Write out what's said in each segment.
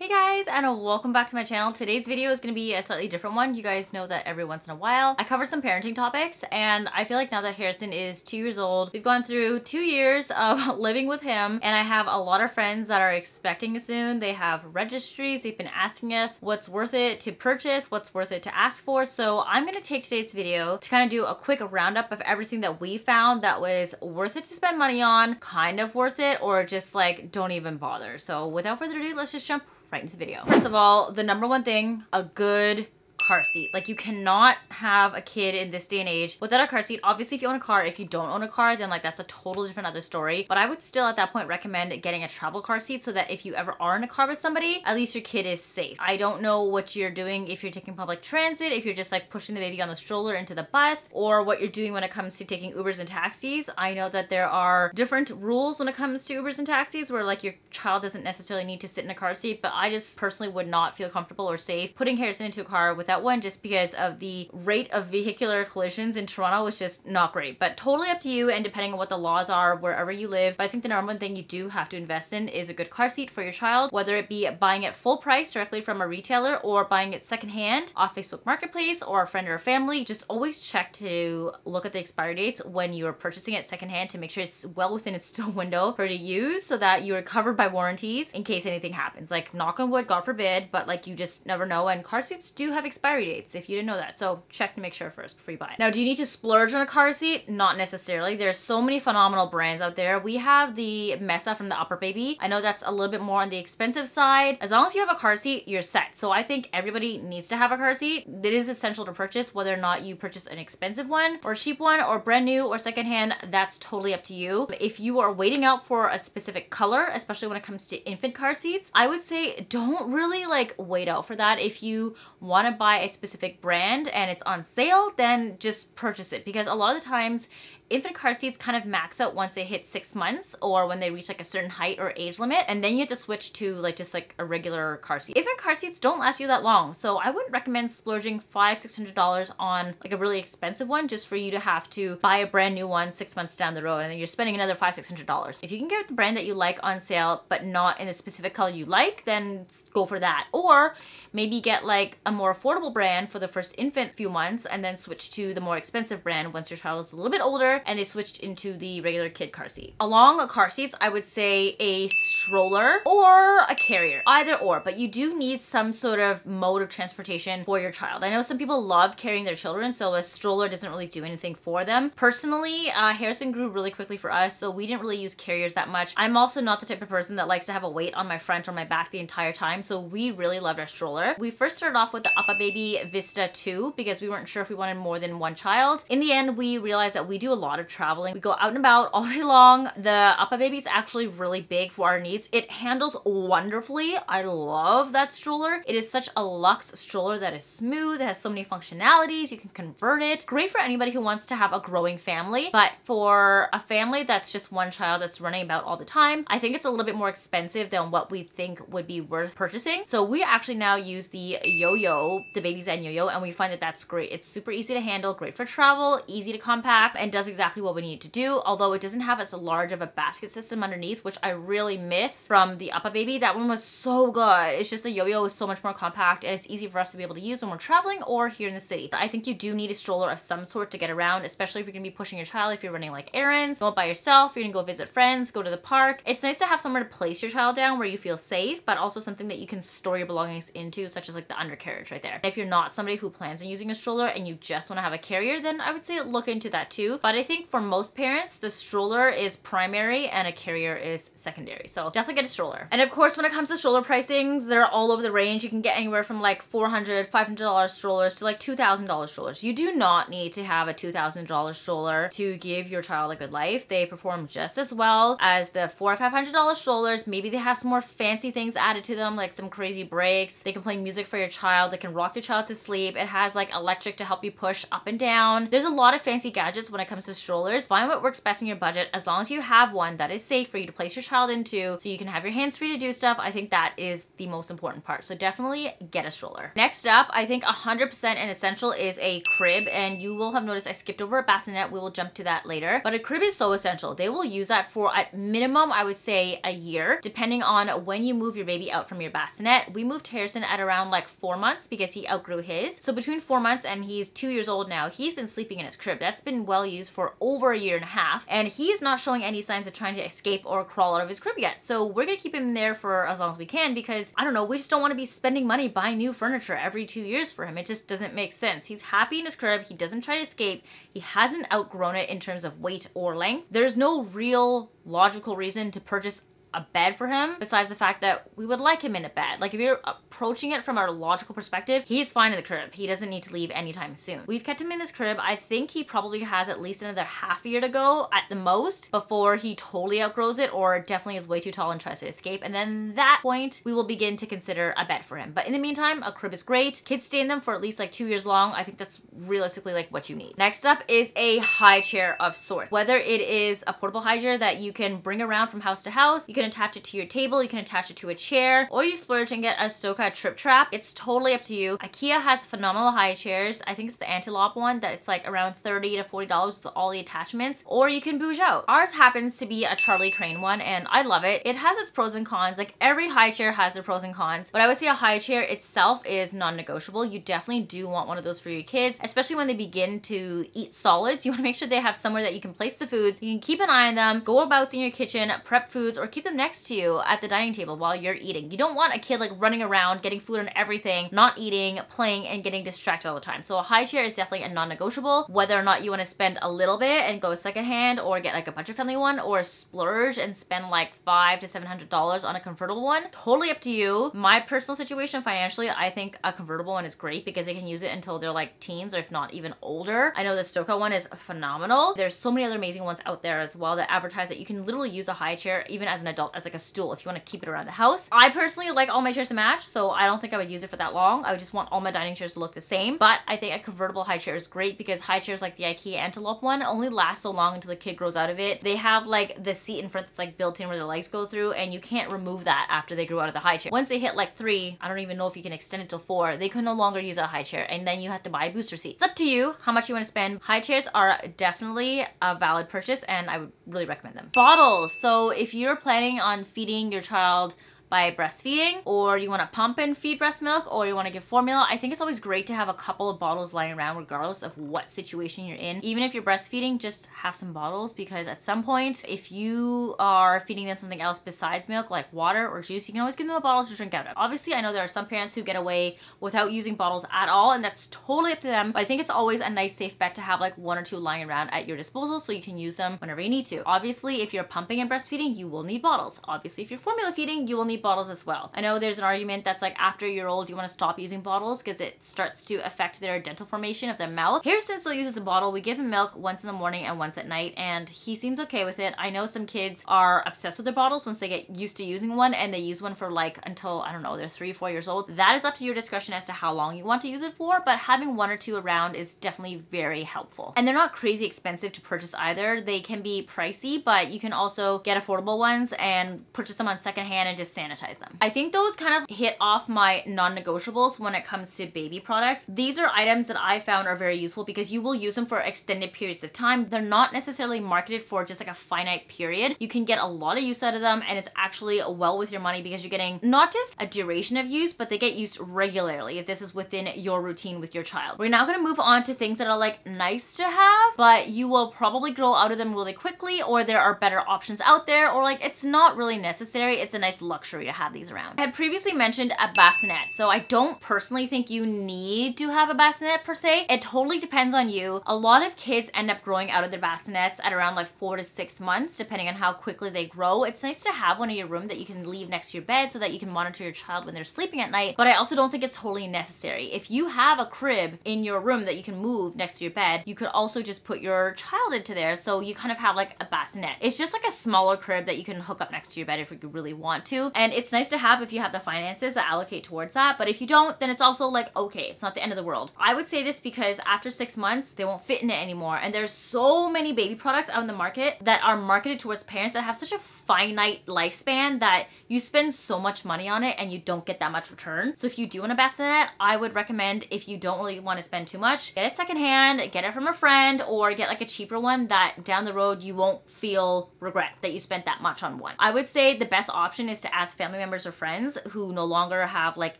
Hey guys, and welcome back to my channel. Today's video is going to be a slightly different one. You guys know that every once in a while I cover some parenting topics, and I feel like now that Harrison is 2 years old, we've gone through 2 years of living with him, and I have a lot of friends that are expecting soon. They have registries. They've been asking us what's worth it to purchase, what's worth it to ask for. So I'm going to take today's video to kind of do a quick roundup of everything that we found that was worth it to spend money on, kind of worth it, or just like don't even bother. So without further ado, let's just jump right into the video. First of all, the number one thing, a good car seat. Like, you cannot have a kid in this day and age without a car seat. Obviously, if you own a car, if you don't own a car, then like that's a total different other story. But I would still at that point recommend getting a travel car seat so that if you ever are in a car with somebody, at least your kid is safe. I don't know what you're doing if you're taking public transit, if you're just like pushing the baby on the stroller into the bus, or what you're doing when it comes to taking Ubers and taxis. I know that there are different rules when it comes to Ubers and taxis where like your child doesn't necessarily need to sit in a car seat, but I just personally would not feel comfortable or safe putting Harrison into a car without one, just because of the rate of vehicular collisions in Toronto was just not great. But totally up to you and depending on what the laws are wherever you live. But I think the number one thing you do have to invest in is a good car seat for your child, whether it be buying it full price directly from a retailer or buying it secondhand off Facebook Marketplace or a friend or a family. Just always check to look at the expiry dates when you are purchasing it secondhand to make sure it's well within its still window for you to use so that you are covered by warranties in case anything happens. Like, knock on wood, God forbid, but like you just never know. And car seats do have expiry dates if you didn't know that. So check to make sure first before you buy it. Now, do you need to splurge on a car seat? Not necessarily. There's so many phenomenal brands out there. We have the Mesa from the Upper Baby. I know that's a little bit more on the expensive side. As long as you have a car seat, you're set. So I think everybody needs to have a car seat. It is essential to purchase, whether or not you purchase an expensive one or a cheap one or brand new or secondhand. That's totally up to you. If you are waiting out for a specific color, especially when it comes to infant car seats, I would say don't really like wait out for that. If you want to buy a specific brand and it's on sale, then just purchase it, because a lot of the times infant car seats kind of max out once they hit 6 months or when they reach like a certain height or age limit, and then you have to switch to like just like a regular car seat. Infant car seats don't last you that long, so I wouldn't recommend splurging $500–600 on like a really expensive one just for you to have to buy a brand new one 6 months down the road and then you're spending another $500–600. If you can get the brand that you like on sale but not in a specific color you like, then go for that. Or maybe get like a more affordable brand for the first infant few months and then switch to the more expensive brand once your child is a little bit older and they switched into the regular kid car seat. Along car seats, I would say a stroller or a carrier, either or, but you do need some sort of mode of transportation for your child. I know some people love carrying their children, so a stroller doesn't really do anything for them. Personally, Harrison grew really quickly for us, so we didn't really use carriers that much. I'm also not the type of person that likes to have a weight on my front or my back the entire time, so we really loved our stroller. We first started off with the Upper Baby Vista 2 because we weren't sure if we wanted more than one child. In the end, we realized that we do a lot of traveling. We go out and about all day long. The Upper Baby is actually really big for our needs. It handles wonderfully. I love that stroller. It is such a luxe stroller that is smooth. It has so many functionalities. You can convert it. Great for anybody who wants to have a growing family, but for a family that's just one child that's running about all the time, I think it's a little bit more expensive than what we think would be worth purchasing. So we actually now use the yo-yo, the Baby Zen yo-yo, and we find that that's great. It's super easy to handle, great for travel, easy to compact, and does exactly what we need to do, although it doesn't have as large of a basket system underneath, which I really miss from the Upper Baby. That one was so good. It's just the yo-yo is so much more compact and it's easy for us to be able to use when we're traveling or here in the city. I think you do need a stroller of some sort to get around, especially if you're gonna be pushing your child, if you're running like errands, go by yourself, you're gonna go visit friends, go to the park. It's nice to have somewhere to place your child down where you feel safe, but also something that you can store your belongings into, such as like the undercarriage right there. If you're not somebody who plans on using a stroller and you just want to have a carrier, then I would say look into that too. But I think for most parents, the stroller is primary and a carrier is secondary. So definitely get a stroller. And of course, when it comes to stroller pricings, they're all over the range. You can get anywhere from like $400, $500 strollers to like $2,000 strollers. You do not need to have a $2,000 stroller to give your child a good life. They perform just as well as the $400 or $500 strollers. Maybe they have some more fancy things added to them, like some crazy brakes. They can play music for your child. They can rock your child to sleep. It has like electric to help you push up and down. There's a lot of fancy gadgets when it comes to strollers. Find what works best in your budget. As long as you have one that is safe for you to place your child into so you can have your hands free to do stuff, I think that is the most important part. So definitely get a stroller. Next up, I think 100% an essential is a crib, and you will have noticed I skipped over a bassinet. We will jump to that later, but a crib is so essential. They will use that for at minimum, I would say, a year, depending on when you move your baby out from your bassinet. We moved Harrison at around like 4 months because he outgrew his. So between 4 months and he's 2 years old now, he's been sleeping in his crib. That's been well used for over a year and a half, and he's not showing any signs of trying to escape or crawl out of his crib yet. So we're gonna keep him there for as long as we can because, I don't know, we just don't want to be spending money buying new furniture every 2 years for him. It just doesn't make sense. He's happy in his crib. He doesn't try to escape. He hasn't outgrown it in terms of weight or length. There's no real logical reason to purchase a bed for him besides the fact that we would like him in a bed. Like, if you're approaching it from a logical perspective, he's fine in the crib. He doesn't need to leave anytime soon. We've kept him in this crib. I think he probably has at least another half a year to go at the most before he totally outgrows it or definitely is way too tall and tries to escape. And then at that point, we will begin to consider a bed for him. But in the meantime, a crib is great. Kids stay in them for at least like 2 years long. I think that's realistically like what you need. Next up is a high chair of sorts. Whether it is a portable high chair that you can bring around from house to house, you can attach it to your table, you can attach it to a chair, or you splurge and get a Stoka trip trap. It's totally up to you. IKEA has phenomenal high chairs. I think it's the antelope one that it's like around $30 to $40 with all the attachments, or you can bouge out. Ours happens to be a Charlie Crane one, and I love it. It has its pros and cons. Like, every high chair has their pros and cons, but I would say a high chair itself is non-negotiable. You definitely do want one of those for your kids, especially when they begin to eat solids. You want to make sure they have somewhere that you can place the foods. You can keep an eye on them, go about in your kitchen, prep foods, or keep them next to you at the dining table while you're eating. You don't want a kid like running around, getting food on everything, not eating, playing, and getting distracted all the time. So a high chair is definitely a non-negotiable. Whether or not you want to spend a little bit and go secondhand, or get like a budget-friendly one, or splurge and spend like $500 to $700 on a convertible one, totally up to you. My personal situation financially, I think a convertible one is great because they can use it until they're like teens, or if not even older. I know the Stoka one is phenomenal. There's so many other amazing ones out there as well that advertise that you can literally use a high chair even as an adult as like a stool if you want to keep it around the house. I personally like all my chairs to match, so I don't think I would use it for that long. I would just want all my dining chairs to look the same. But I think a convertible high chair is great because high chairs like the IKEA Antelope one only last so long until the kid grows out of it. They have like the seat in front that's like built in where their legs go through, and you can't remove that after they grow out of the high chair. Once they hit like 3, I don't even know if you can extend it till 4, they can no longer use a high chair, and then you have to buy a booster seat. It's up to you how much you want to spend. High chairs are definitely a valid purchase, and I would really recommend them. Bottles. So if you're planning on feeding your child by breastfeeding, or you want to pump and feed breast milk, or you want to give formula, I think it's always great to have a couple of bottles lying around regardless of what situation you're in. Even if you're breastfeeding, just have some bottles, because at some point, if you are feeding them something else besides milk, like water or juice, you can always give them a bottle to drink out of. Obviously, I know there are some parents who get away without using bottles at all, and that's totally up to them, but I think it's always a nice safe bet to have like 1 or 2 lying around at your disposal so you can use them whenever you need to. Obviously, if you're pumping and breastfeeding, you will need bottles. Obviously, if you're formula feeding, you will need bottles as well. I know there's an argument that's like after a year old, you want to stop using bottles because it starts to affect their dental formation of their mouth. Harrison still uses a bottle. We give him milk once in the morning and once at night, and he seems okay with it. I know some kids are obsessed with their bottles once they get used to using one, and they use one for like until, I don't know, they're 3 or 4 years old. That is up to your discretion as to how long you want to use it for, but having 1 or 2 around is definitely very helpful. And they're not crazy expensive to purchase either. They can be pricey, but you can also get affordable ones and purchase them on secondhand and just sanitize them. I think those kind of hit off my non-negotiables when it comes to baby products. These are items that I found are very useful because you will use them for extended periods of time. They're not necessarily marketed for just like a finite period. You can get a lot of use out of them, and it's actually well with your money because you're getting not just a duration of use, but they get used regularly if this is within your routine with your child. We're now going to move on to things that are like nice to have, but you will probably grow out of them really quickly, or there are better options out there, or like it's not really necessary. It's a nice luxury to have these around. I had previously mentioned a bassinet, so I don't personally think you need to have a bassinet per se. It totally depends on you. A lot of kids end up growing out of their bassinets at around like 4 to 6 months, depending on how quickly they grow. It's nice to have one in your room that you can leave next to your bed so that you can monitor your child when they're sleeping at night, but I also don't think it's totally necessary. If you have a crib in your room that you can move next to your bed, you could also just put your child into there, so you kind of have like a bassinet. It's just like a smaller crib that you can hook up next to your bed if you really want to, And it's nice to have if you have the finances that allocate towards that. But if you don't, then it's also like, okay, it's not the end of the world. I would say this because after 6 months, they won't fit in it anymore. And there's so many baby products out in the market that are marketed towards parents that have such a finite lifespan that you spend so much money on it and you don't get that much return. So if you do want a bassinet, I would recommend, if you don't really want to spend too much, get it secondhand, get it from a friend, or get like a cheaper one that down the road you won't feel regret that you spent that much on one. I would say the best option is to ask family members or friends who no longer have like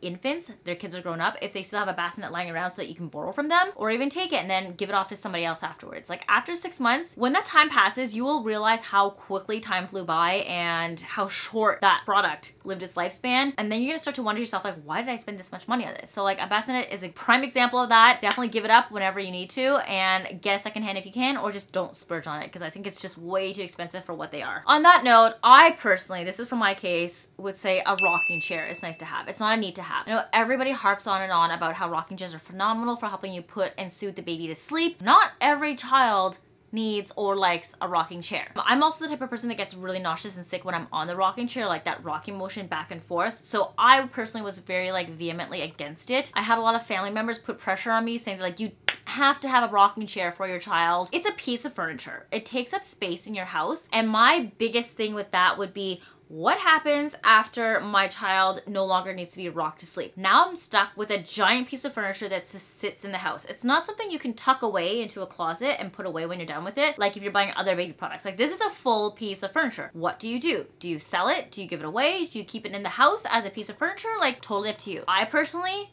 infants, their kids are grown up, if they still have a bassinet lying around so that you can borrow from them, or even take it and then give it off to somebody else afterwards. Like after 6 months, when that time passes, you will realize how quickly time flew by and how short that product lived its lifespan. And then you're gonna start to wonder yourself, like, why did I spend this much money on this? So like a bassinet is a prime example of that. Definitely give it up whenever you need to and get a secondhand if you can, or just don't splurge on it because I think it's just way too expensive for what they are. On that note, I personally, this is for my case, would say a rocking chair is nice to have. It's not a need to have. I know everybody harps on and on about how rocking chairs are phenomenal for helping you put and soothe the baby to sleep. Not every child needs or likes a rocking chair. I'm also the type of person that gets really nauseous and sick when I'm on the rocking chair, like that rocking motion back and forth. So I personally was very like vehemently against it. I had a lot of family members put pressure on me saying that, like, you have to have a rocking chair for your child. It's a piece of furniture. It takes up space in your house. And my biggest thing with that would be, what happens after my child no longer needs to be rocked to sleep? Now I'm stuck with a giant piece of furniture that just sits in the house. It's not something you can tuck away into a closet and put away when you're done with it, like if you're buying other baby products. Like, this is a full piece of furniture. What do you do? Do you sell it? Do you give it away? Do you keep it in the house as a piece of furniture? Like, totally up to you. I personally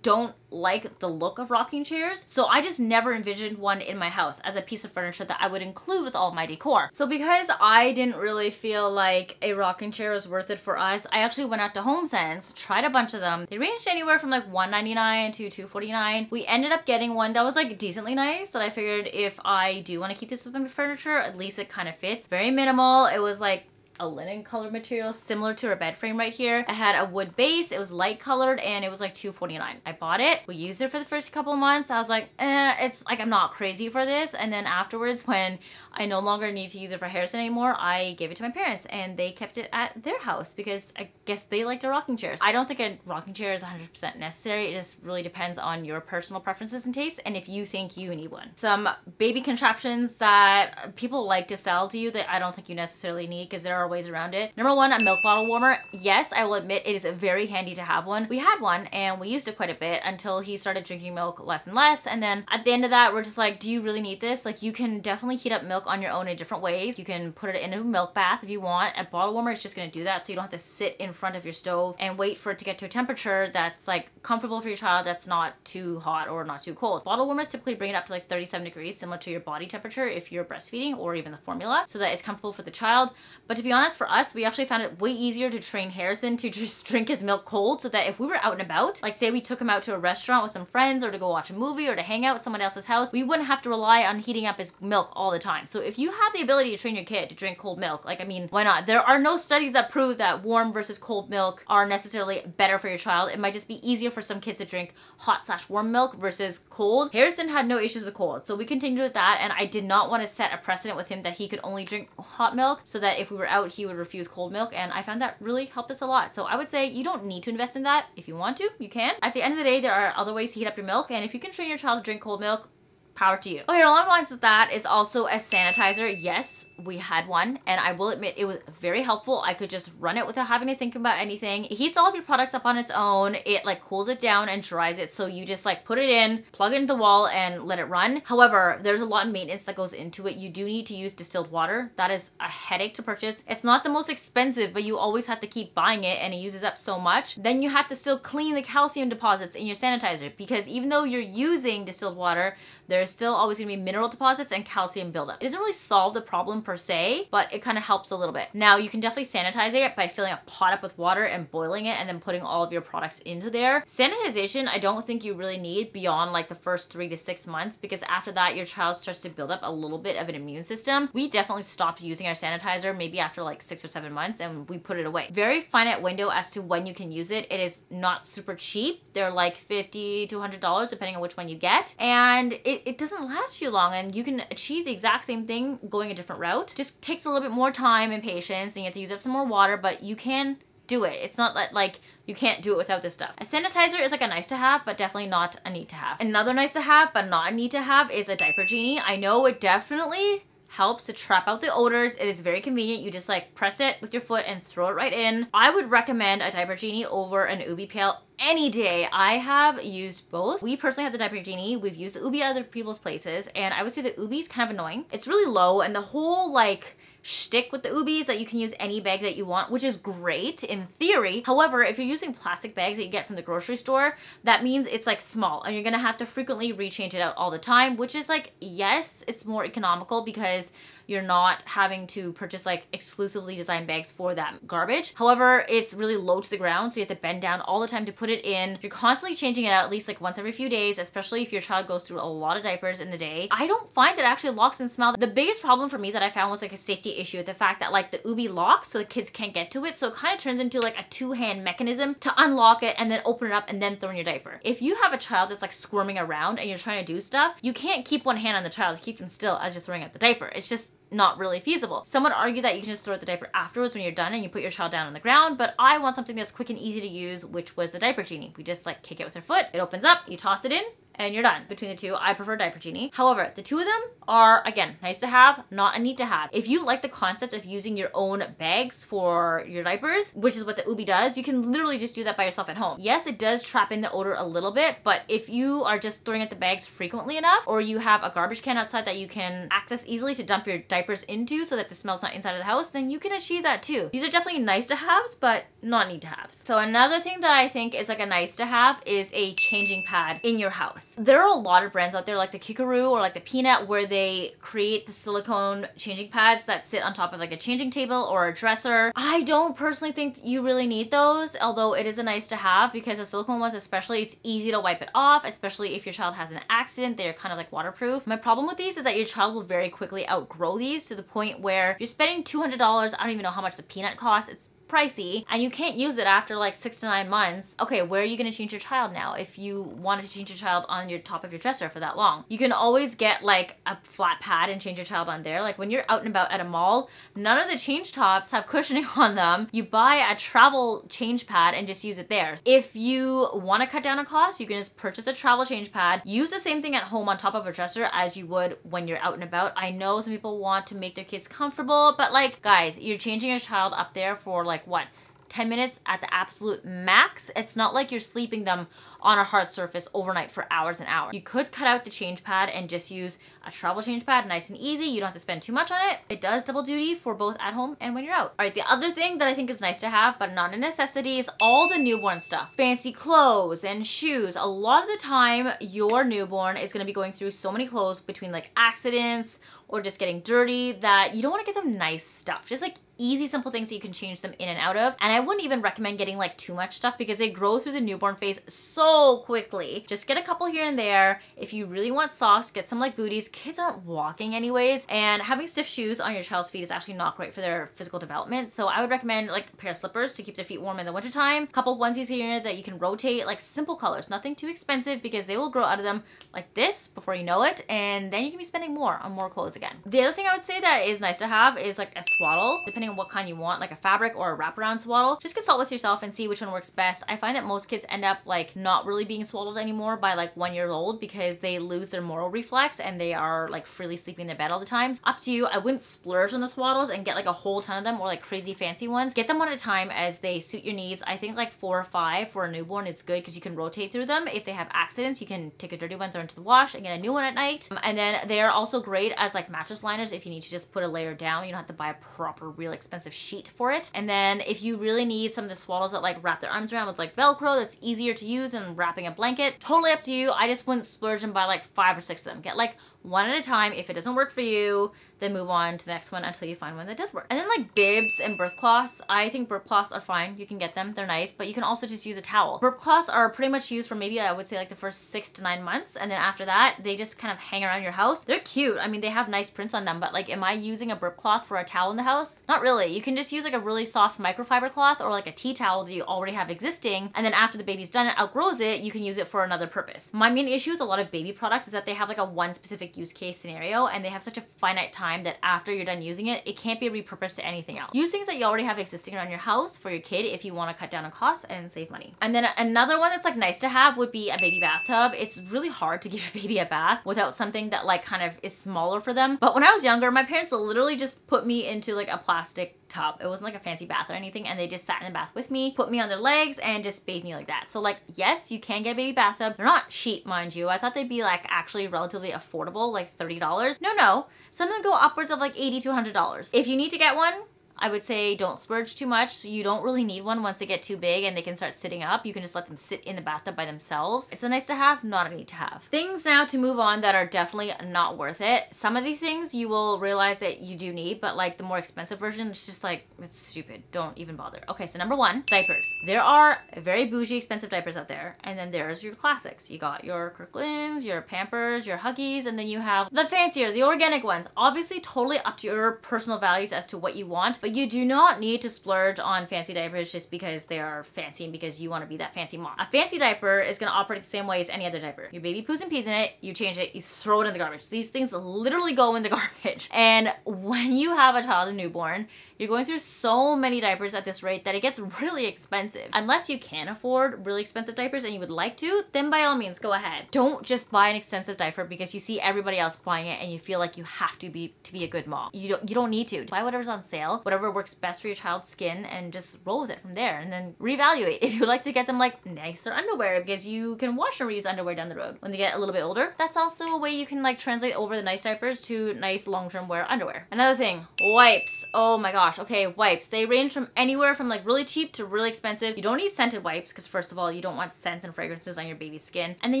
don't like the look of rocking chairs, so I just never envisioned one in my house as a piece of furniture that I would include with all of my decor. So because I didn't really feel like a rocking chair was worth it for us, I actually went out to HomeSense, tried a bunch of them. They ranged anywhere from like $199 to $249. We ended up getting one that was like decently nice, that I figured if I do want to keep this with my furniture, at least it kind of fits. Very minimal. It was like a linen color material similar to our bed frame right here. It had a wood base, it was light colored, and it was like $249. I bought it, we used it for the first couple of months. I was like, it's like, I'm not crazy for this. And then afterwards, when I no longer need to use it for Harrison anymore, I gave it to my parents and they kept it at their house because I guess they liked the rocking chairs. I don't think a rocking chair is 100% necessary. It just really depends on your personal preferences and tastes and if you think you need one. Some baby contraptions that people like to sell to you that I don't think you necessarily need, because there are ways around it. Number one, a milk bottle warmer. Yes, I will admit it is very handy to have one. We had one and we used it quite a bit until he started drinking milk less and less. And then at the end of that, we're just like, do you really need this? Like, you can definitely heat up milk on your own in different ways. You can put it in a milk bath if you want. A bottle warmer is just gonna do that, so you don't have to sit in front of your stove and wait for it to get to a temperature that's like comfortable for your child, that's not too hot or not too cold. Bottle warmers typically bring it up to like 37 degrees, similar to your body temperature if you're breastfeeding, or even the formula, so that it's comfortable for the child. But to be honest, for us, we actually found it way easier to train Harrison to just drink his milk cold, so that if we were out and about, like say we took him out to a restaurant with some friends or to go watch a movie or to hang out at someone else's house, we wouldn't have to rely on heating up his milk all the time. So if you have the ability to train your kid to drink cold milk, like, I mean, why not? There are no studies that prove that warm versus cold milk are necessarily better for your child. It might just be easier for some kids to drink hot/warm milk versus cold. Harrison had no issues with cold, so we continued with that, and I did not want to set a precedent with him that he could only drink hot milk, so that if we were out, he would refuse cold milk, and I found that really helped us a lot. So I would say you don't need to invest in that. If you want to, you can. At the end of the day, there are other ways to heat up your milk, and if you can train your child to drink cold milk, power to you. Okay, along the lines with that is also a sanitizer. Yes, we had one, and I will admit it was very helpful. I could just run it without having to think about anything. It heats all of your products up on its own. It like cools it down and dries it, so you just like put it in, plug it into the wall, and let it run. However, there's a lot of maintenance that goes into it. You do need to use distilled water. That is a headache to purchase. It's not the most expensive, but you always have to keep buying it, and it uses up so much. Then you have to still clean the calcium deposits in your sanitizer, because even though you're using distilled water, there's still always gonna be mineral deposits and calcium buildup. It doesn't really solve the problem per se, but it kind of helps a little bit. Now, you can definitely sanitize it by filling a pot up with water and boiling it and then putting all of your products into there. Sanitization, I don't think you really need beyond like the first 3 to 6 months, because after that, your child starts to build up a little bit of an immune system. We definitely stopped using our sanitizer maybe after like 6 or 7 months, and we put it away. Very finite window as to when you can use it. It is not super cheap. They're like $50 to $100 depending on which one you get, and it doesn't last you long, and you can achieve the exact same thing going a different route. Just takes a little bit more time and patience, and you have to use up some more water, but you can do it. It's not that like you can't do it without this stuff. A sanitizer is like a nice to have, but definitely not a need to have. Another nice to have, but not a need to have is a Diaper Genie. I know it definitely helps to trap out the odors. It is very convenient. You just like press it with your foot and throw it right in. I would recommend a Diaper Genie over an Ubi pail any day. I have used both. We personally have the Diaper Genie. We've used the Ubi at other people's places, and I would say the Ubi is kind of annoying. It's really low, and the whole like shtick with the Ubis that you can use any bag that you want, which is great in theory. However, if you're using plastic bags that you get from the grocery store, that means it's like small and you're gonna have to frequently rechange it out all the time, which is like, yes, it's more economical because you're not having to purchase like exclusively designed bags for that garbage. However, it's really low to the ground, so you have to bend down all the time to put it in. You're constantly changing it out at least like once every few days, especially if your child goes through a lot of diapers in the day. I don't find that it actually locks and smell. The biggest problem for me that I found was like a safety issue with the fact that like the Ubi locks so the kids can't get to it, so it kind of turns into like a two-hand mechanism to unlock it and then open it up and then throw in your diaper. If you have a child that's like squirming around and you're trying to do stuff, you can't keep one hand on the child to keep them still as you're throwing out the diaper. It's just not really feasible. Some would argue that you can just throw the diaper afterwards when you're done and you put your child down on the ground, but I want something that's quick and easy to use, which was the Diaper Genie. We just like kick it with our foot, it opens up, you toss it in, and you're done. Between the two, I prefer Diaper Genie. However, the two of them are, again, nice to have, not a need to have. If you like the concept of using your own bags for your diapers, which is what the Ubi does, you can literally just do that by yourself at home. Yes, it does trap in the odor a little bit, but if you are just throwing out the bags frequently enough, or you have a garbage can outside that you can access easily to dump your diapers into so that the smell's not inside of the house, then you can achieve that too. These are definitely nice to haves, but not need to haves. So another thing that I think is like a nice to have is a changing pad in your house. There are a lot of brands out there like the Kikaru or like the Peanut where they create the silicone changing pads that sit on top of like a changing table or a dresser. I don't personally think you really need those, although it is a nice to have because the silicone ones especially, it's easy to wipe it off, especially if your child has an accident. They're kind of like waterproof. My problem with these is that your child will very quickly outgrow these to the point where you're spending $200. I don't even know how much the Peanut costs. It's pricey and you can't use it after like 6 to 9 months. Okay, where are you going to change your child now if you wanted to change your child on your top of your dresser for that long? You can always get like a flat pad and change your child on there. Like when you're out and about at a mall, none of the change tops have cushioning on them. You buy a travel change pad and just use it there. If you want to cut down on costs, you can just purchase a travel change pad. Use the same thing at home on top of a dresser as you would when you're out and about. I know some people want to make their kids comfortable, but like guys, you're changing your child up there for like what, 10 minutes at the absolute max? It's not like you're sleeping them on a hard surface overnight for hours and hours. You could cut out the change pad and just use a travel change pad, nice and easy. You don't have to spend too much on it. It does double duty for both at home and when you're out. All right, the other thing that I think is nice to have, but not a necessity, is all the newborn stuff. Fancy clothes and shoes. A lot of the time, your newborn is gonna be going through so many clothes between like accidents or just getting dirty that you don't wanna get them nice stuff. Just like easy, simple things that you can change them in and out of. And I wouldn't even recommend getting like too much stuff because they grow through the newborn phase so quickly. Just get a couple here and there. If you really want socks, get some like booties. Kids aren't walking anyways, and having stiff shoes on your child's feet is actually not great for their physical development. So I would recommend like a pair of slippers to keep their feet warm in the wintertime. A couple onesies here that you can rotate, like simple colors, nothing too expensive because they will grow out of them like this before you know it, and then you can be spending more on more clothes again. The other thing I would say that is nice to have is like a swaddle, depending on what kind you want, like a fabric or a wraparound swaddle. Just consult with yourself and see which one works best. I find that most kids end up like not really being swaddled anymore by like 1 year old because they lose their moral reflex and they are like freely sleeping in their bed all the time. Up to you. I wouldn't splurge on the swaddles and get like a whole ton of them or like crazy fancy ones. Get them one at a time as they suit your needs. I think like 4 or 5 for a newborn is good because you can rotate through them. If they have accidents, you can take a dirty one, throw into the wash, and get a new one at night. And then they're also great as like mattress liners if you need to just put a layer down. You don't have to buy a proper real expensive sheet for it. And then if you really need some of the swaddles that like wrap their arms around with like Velcro, that's easier to use than wrapping a blanket. Totally up to you. I just wouldn't splurge and buy like 5 or 6 of them. Get like one at a time. If it doesn't work for you, then move on to the next one until you find one that does work. And then like bibs and birth cloths. I think birth cloths are fine. You can get them. They're nice, but you can also just use a towel. Birth cloths are pretty much used for maybe, I would say like the first 6 to 9 months. And then after that, they just kind of hang around your house. They're cute. I mean, they have nice prints on them, but like, am I using a birth cloth for a towel in the house? Not really. You can just use like a really soft microfiber cloth or like a tea towel that you already have existing. And then after the baby's done and outgrows it, you can use it for another purpose. My main issue with a lot of baby products is that they have like a one specific specific use case scenario, and they have such a finite time that after you're done using it, it can't be repurposed to anything else. Use things that you already have existing around your house for your kid if you want to cut down on costs and save money. And then another one that's like nice to have would be a baby bathtub. It's really hard to give your baby a bath without something that like kind of is smaller for them. But when I was younger, my parents literally just put me into like a plastic tub. It wasn't like a fancy bath or anything, and they just sat in the bath with me, put me on their legs, and just bathed me like that. So like, yes, you can get a baby bathtub. They're not cheap, mind you. I thought they'd be like actually relatively affordable, like $30. No, some of them go upwards of like $80 to $100. If you need to get one, I would say don't splurge too much. You don't really need one once they get too big and they can start sitting up. You can just let them sit in the bathtub by themselves. It's a nice to have, not a need to have. Things now to move on that are definitely not worth it. Some of these things you will realize that you do need, but like the more expensive version, it's just like, it's stupid. Don't even bother. Okay, so number one, diapers. There are very bougie expensive diapers out there, and then there's your classics. You got your Kirklands, your Pampers, your Huggies, and then you have the fancier, the organic ones. Obviously totally up to your personal values as to what you want, but you do not need to splurge on fancy diapers just because they are fancy and because you want to be that fancy mom. A fancy diaper is going to operate the same way as any other diaper. Your baby poos and pees in it, you change it, you throw it in the garbage. These things literally go in the garbage. And when you have a child, a newborn, you're going through so many diapers at this rate that it gets really expensive. Unless you can afford really expensive diapers and you would like to, then by all means go ahead. Don't just buy an expensive diaper because you see everybody else buying it and you feel like you have to be a good mom. You don't need to. Buy whatever's on sale, whatever works best for your child's skin, and just roll with it from there, and then reevaluate if you'd like to get them like nicer underwear because you can wash and reuse underwear down the road when they get a little bit older. That's also a way you can like translate over the nice diapers to nice long-term wear underwear. Another thing, wipes. Oh my gosh. Okay, wipes. They range from anywhere from like really cheap to really expensive. You don't need scented wipes because first of all, you don't want scents and fragrances on your baby's skin, and then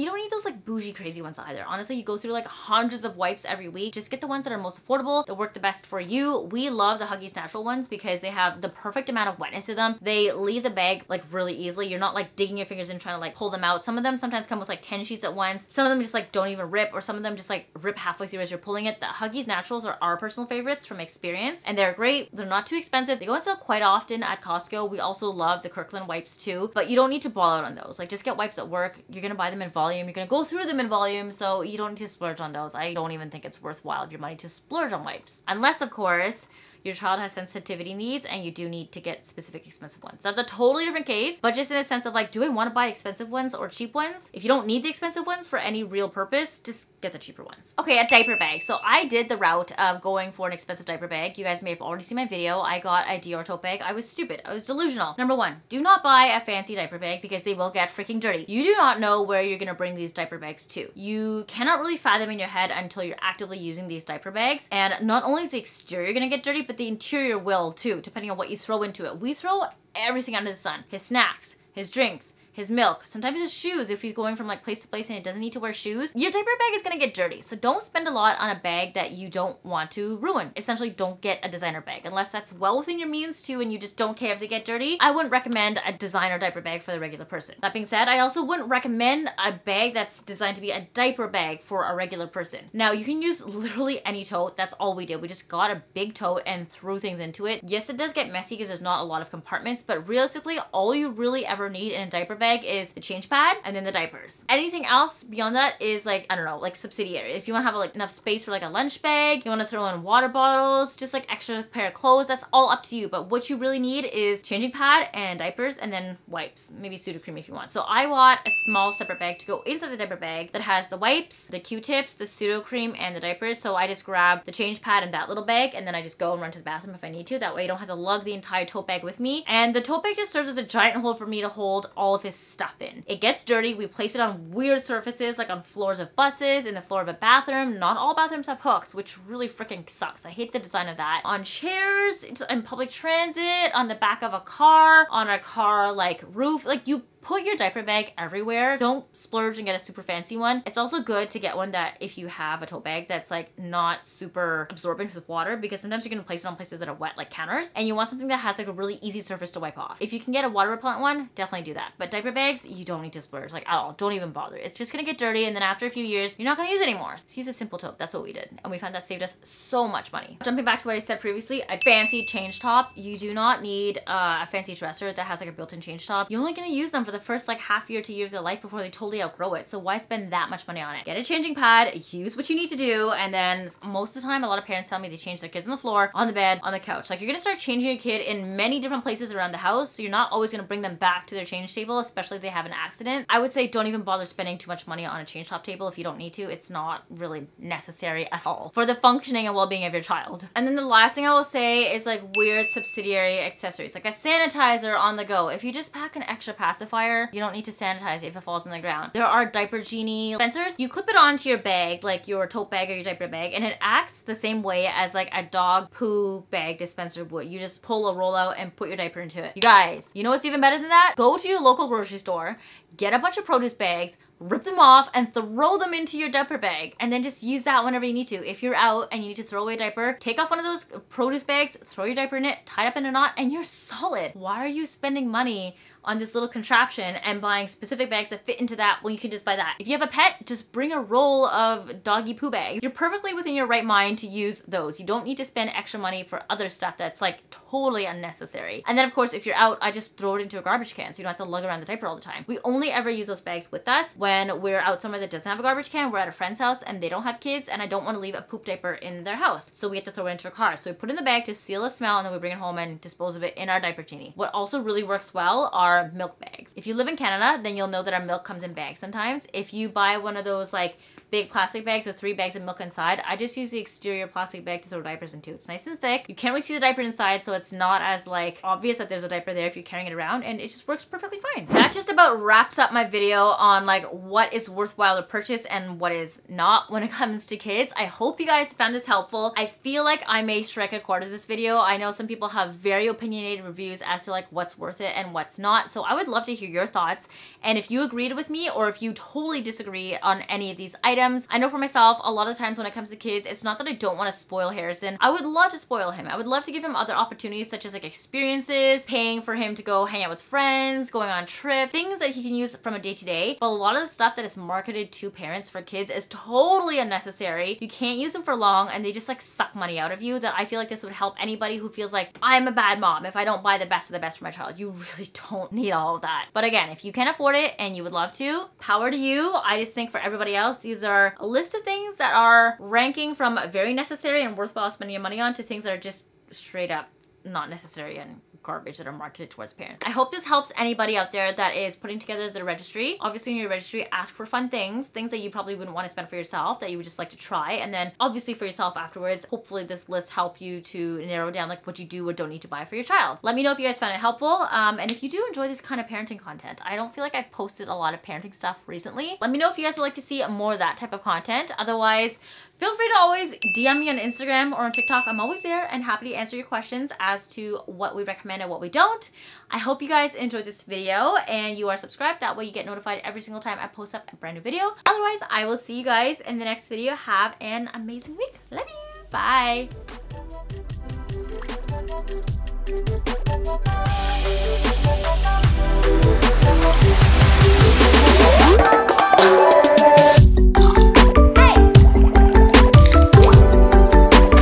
you don't need those like bougie crazy ones either. Honestly, you go through like hundreds of wipes every week. Just get the ones that are most affordable, that work the best for you. We love the Huggies natural ones because they have the perfect amount of wetness to them. They leave the bag like really easily. You're not like digging your fingers in trying to like pull them out. Some of them sometimes come with like 10 sheets at once. Some of them just like don't even rip, or some of them just like rip halfway through as you're pulling it. The Huggies naturals are our personal favorites from experience, and they're great. They're not too expensive. They go on sale quite often at Costco. We also love the Kirkland wipes too, but you don't need to ball out on those. Like just get wipes that work. You're gonna buy them in volume. You're gonna go through them in volume, so you don't need to splurge on those. I don't even think it's worthwhile of your money to splurge on wipes. Unless, of course, your child has sensitivity needs and you do need to get specific expensive ones. That's a totally different case, but just in the sense of like, do I want to buy expensive ones or cheap ones? If you don't need the expensive ones for any real purpose, just get the cheaper ones. Okay, a diaper bag. So I did the route of going for an expensive diaper bag. You guys may have already seen my video. I got a Dior tote bag. I was stupid. I was delusional. Number one, do not buy a fancy diaper bag because they will get freaking dirty. You do not know where you're gonna bring these diaper bags to. You cannot really fathom in your head until you're actively using these diaper bags. And not only is the exterior gonna get dirty, but the interior will too, depending on what you throw into it. We throw everything under the sun. His snacks, his drinks, his milk, sometimes his shoes if he's going from like place to place and it doesn't need to wear shoes. Your diaper bag is gonna get dirty, so don't spend a lot on a bag that you don't want to ruin. Essentially, don't get a designer bag unless that's well within your means too and you just don't care if they get dirty. I wouldn't recommend a designer diaper bag for the regular person. That being said, I also wouldn't recommend a bag that's designed to be a diaper bag for a regular person. Now, you can use literally any tote. That's all we did. We just got a big tote and threw things into it. Yes, it does get messy because there's not a lot of compartments, but realistically, all you really ever need in a diaper bag is the change pad and then the diapers. Anything else beyond that is like, I don't know, like subsidiary. If you want to have like enough space for like a lunch bag, you want to throw in water bottles, just like extra pair of clothes, that's all up to you. But what you really need is changing pad and diapers and then wipes, maybe pseudo cream if you want. So I bought a small separate bag to go inside the diaper bag that has the wipes, the Q-tips, the pseudo cream, and the diapers. So I just grab the change pad in that little bag and then I just go and run to the bathroom if I need to. That way I don't have to lug the entire tote bag with me. And the tote bag just serves as a giant hole for me to hold all of his stuff in. It gets dirty. We place it on weird surfaces like on floors of buses, in the floor of a bathroom. Not all bathrooms have hooks, which really freaking sucks. I hate the design of that. On chairs, in public transit, on the back of a car, on a car like roof, like you put your diaper bag everywhere. Don't splurge and get a super fancy one. It's also good to get one that if you have a tote bag that's like not super absorbent with water, because sometimes you're gonna place it on places that are wet like counters and you want something that has like a really easy surface to wipe off. If you can get a water repellent one, definitely do that. But diaper bags, you don't need to splurge like at all. Don't even bother. It's just gonna get dirty and then after a few years, you're not gonna use it anymore. Just use a simple tote. That's what we did. And we found that saved us so much money. Jumping back to what I said previously, a fancy change top. You do not need a fancy dresser that has like a built-in change top. You're only gonna use them for for the first like half year to years of their life before they totally outgrow it. So why spend that much money on it? Get a changing pad, use what you need to do, and then most of the time, a lot of parents tell me they change their kids on the floor, on the bed, on the couch. Like, you're gonna start changing your kid in many different places around the house, so you're not always gonna bring them back to their change table, especially if they have an accident. I would say don't even bother spending too much money on a change top table if you don't need to. It's not really necessary at all for the functioning and well-being of your child. And then the last thing I will say is like weird subsidiary accessories, like a sanitizer on the go. If you just pack an extra pacifier, you don't need to sanitize if it falls on the ground. There are Diaper Genie dispensers. You clip it onto your bag, like your tote bag or your diaper bag, and it acts the same way as like a dog poo bag dispenser would. You just pull a roll out and put your diaper into it. You guys, you know what's even better than that? Go to your local grocery store, get a bunch of produce bags, rip them off and throw them into your diaper bag, and then just use that whenever you need to. If you're out and you need to throw away a diaper, take off one of those produce bags, throw your diaper in it, tie it up in a knot, and you're solid. Why are you spending money on this little contraption and buying specific bags that fit into that when you can just buy that? If you have a pet, just bring a roll of doggy poo bags. You're perfectly within your right mind to use those. You don't need to spend extra money for other stuff that's like totally unnecessary. And then of course, if you're out, I just throw it into a garbage can so you don't have to lug around the diaper all the time. We only ever use those bags with us when we're out somewhere that doesn't have a garbage can, we're at a friend's house and they don't have kids, and I don't want to leave a poop diaper in their house. So we have to throw it into a car. So we put it in the bag to seal the smell, and then we bring it home and dispose of it in our Diaper Genie. What also really works well are milk bags. If you live in Canada, then you'll know that our milk comes in bags sometimes. If you buy one of those like big plastic bags with 3 bags of milk inside, I just use the exterior plastic bag to throw diapers into. It's nice and thick. You can't really see the diaper inside, so it's not as like obvious that there's a diaper there if you're carrying it around, and it just works perfectly fine. That just about wraps up my video on like what is worthwhile to purchase and what is not when it comes to kids. I hope you guys found this helpful. I feel like I may strike a chord with this video. I know some people have very opinionated reviews as to like what's worth it and what's not, so I would love to hear your thoughts, and if you agreed with me or if you totally disagree on any of these items. I know for myself, a lot of times when it comes to kids, it's not that I don't want to spoil Harrison. I would love to spoil him. I would love to give him other opportunities such as like experiences, paying for him to go hang out with friends, going on trips, things that he can use from a day-to-day. But a lot of the stuff that is marketed to parents for kids is totally unnecessary. You can't use them for long and they just like suck money out of you. That I feel like this would help anybody who feels like I'm a bad mom if I don't buy the best of the best for my child. You really don't need all of that. But again, if you can afford it and you would love to, power to you. I just think for everybody else, these are a list of things that are ranking from very necessary and worthwhile spending your money on to things that are just straight up not necessary and garbage that are marketed towards parents. I hope this helps anybody out there that is putting together their registry. Obviously in your registry, ask for fun things that you probably wouldn't want to spend for yourself, that you would just like to try, and then obviously for yourself afterwards. Hopefully this list help you to narrow down like what you do or don't need to buy for your child. Let me know if you guys found it helpful, and if you do enjoy this kind of parenting content. I don't feel like I've posted a lot of parenting stuff recently. Let me know if you guys would like to see more of that type of content. Otherwise, feel free to always DM me on Instagram or on TikTok. I'm always there and happy to answer your questions as to what we recommend and what we don't. I hope you guys enjoyed this video and you are subscribed. That way you get notified every single time I post up a brand new video. Otherwise, I will see you guys in the next video. Have an amazing week. Love you. Bye.